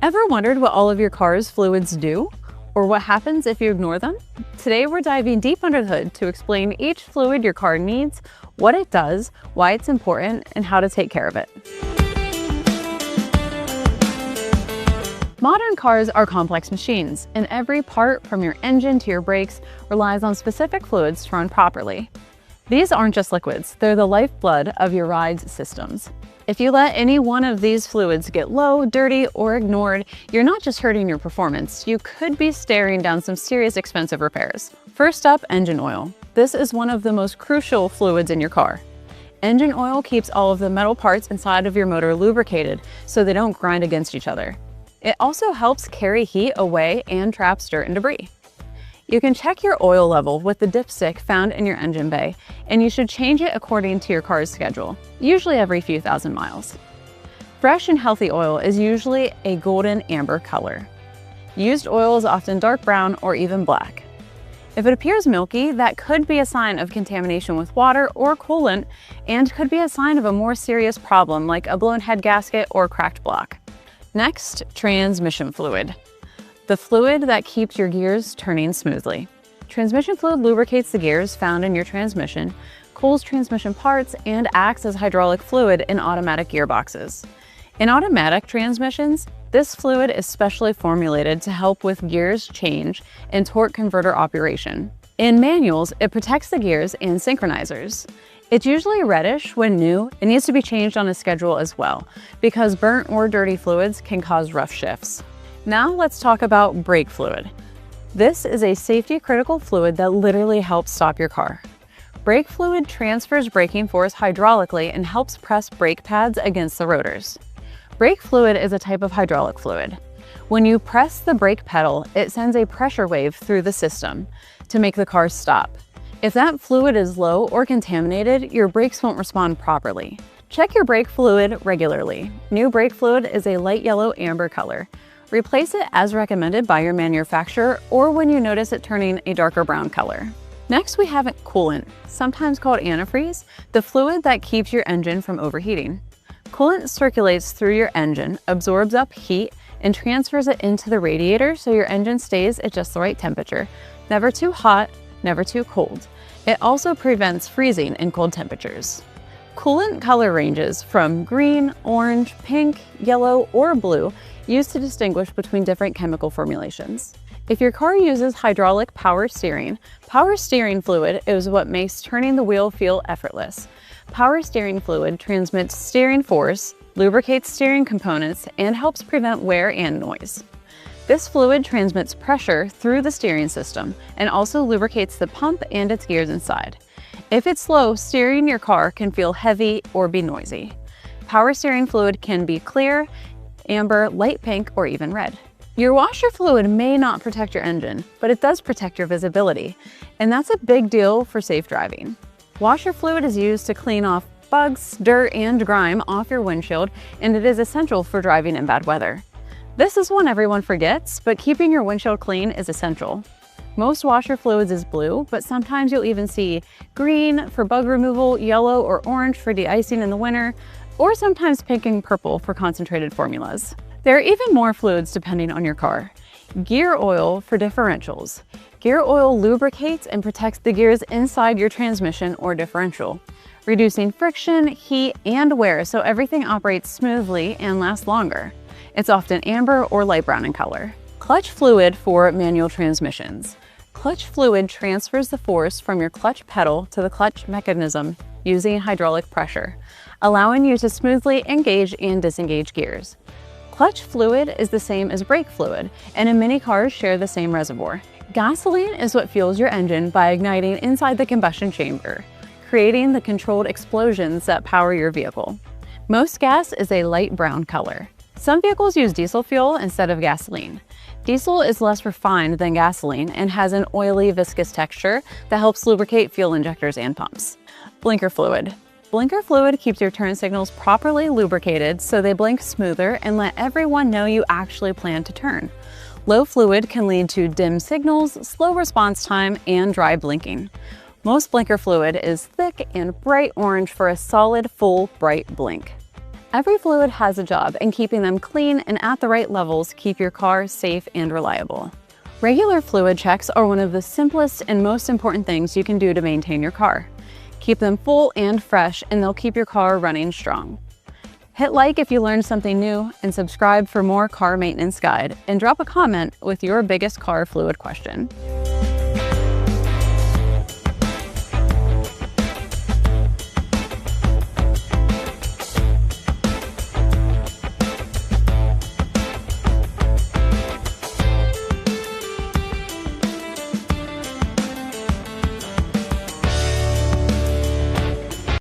Ever wondered what all of your car's fluids do? Or what happens if you ignore them? Today we're diving deep under the hood to explain each fluid your car needs, what it does, why it's important, and how to take care of it. Modern cars are complex machines, and every part from your engine to your brakes relies on specific fluids to run properly. These aren't just liquids, they're the lifeblood of your ride's systems. If you let any one of these fluids get low, dirty, or ignored, you're not just hurting your performance, you could be staring down some serious expensive repairs. First up, engine oil. This is one of the most crucial fluids in your car. Engine oil keeps all of the metal parts inside of your motor lubricated so they don't grind against each other. It also helps carry heat away and traps dirt and debris. You can check your oil level with the dipstick found in your engine bay, and you should change it according to your car's schedule, usually every few thousand miles. Fresh and healthy oil is usually a golden amber color. Used oil is often dark brown or even black. If it appears milky, that could be a sign of contamination with water or coolant, and could be a sign of a more serious problem like a blown head gasket or cracked block. Next, transmission fluid. The fluid that keeps your gears turning smoothly. Transmission fluid lubricates the gears found in your transmission, cools transmission parts, and acts as hydraulic fluid in automatic gearboxes. In automatic transmissions, this fluid is specially formulated to help with gears change and torque converter operation. In manuals, it protects the gears and synchronizers. It's usually reddish when new and needs to be changed on a schedule as well, because burnt or dirty fluids can cause rough shifts. Now let's talk about brake fluid. This is a safety-critical fluid that literally helps stop your car. Brake fluid transfers braking force hydraulically and helps press brake pads against the rotors. Brake fluid is a type of hydraulic fluid. When you press the brake pedal, it sends a pressure wave through the system to make the car stop. If that fluid is low or contaminated, your brakes won't respond properly. Check your brake fluid regularly. New brake fluid is a light yellow amber color. Replace it as recommended by your manufacturer or when you notice it turning a darker brown color. Next, we have coolant, sometimes called antifreeze, the fluid that keeps your engine from overheating. Coolant circulates through your engine, absorbs up heat, and transfers it into the radiator so your engine stays at just the right temperature. Never too hot, never too cold. It also prevents freezing in cold temperatures. Coolant color ranges from green, orange, pink, yellow, or blue, used to distinguish between different chemical formulations. If your car uses hydraulic power steering fluid is what makes turning the wheel feel effortless. Power steering fluid transmits steering force, lubricates steering components, and helps prevent wear and noise. This fluid transmits pressure through the steering system and also lubricates the pump and its gears inside. If it's low, steering your car can feel heavy or be noisy. Power steering fluid can be clear, amber, light pink, or even red. Your washer fluid may not protect your engine, but it does protect your visibility, and that's a big deal for safe driving. Washer fluid is used to clean off bugs, dirt, and grime off your windshield, and it is essential for driving in bad weather. This is one everyone forgets, but keeping your windshield clean is essential. Most washer fluids is blue, but sometimes you'll even see green for bug removal, yellow or orange for de-icing in the winter, or sometimes pink and purple for concentrated formulas. There are even more fluids depending on your car. Gear oil for differentials. Gear oil lubricates and protects the gears inside your transmission or differential, reducing friction, heat, and wear so everything operates smoothly and lasts longer. It's often amber or light brown in color. Clutch fluid for manual transmissions. Clutch fluid transfers the force from your clutch pedal to the clutch mechanism using hydraulic pressure, allowing you to smoothly engage and disengage gears. Clutch fluid is the same as brake fluid, and many cars share the same reservoir. Gasoline is what fuels your engine by igniting inside the combustion chamber, creating the controlled explosions that power your vehicle. Most gas is a light brown color. Some vehicles use diesel fuel instead of gasoline. Diesel is less refined than gasoline and has an oily, viscous texture that helps lubricate fuel injectors and pumps. Blinker fluid. Blinker fluid keeps your turn signals properly lubricated so they blink smoother and let everyone know you actually plan to turn. Low fluid can lead to dim signals, slow response time, and dry blinking. Most blinker fluid is thick and bright orange for a solid, full, bright blink. Every fluid has a job, and keeping them clean and at the right levels keep your car safe and reliable. Regular fluid checks are one of the simplest and most important things you can do to maintain your car. Keep them full and fresh, and they'll keep your car running strong. Hit like if you learned something new, and subscribe for more car maintenance guide, and drop a comment with your biggest car fluid question.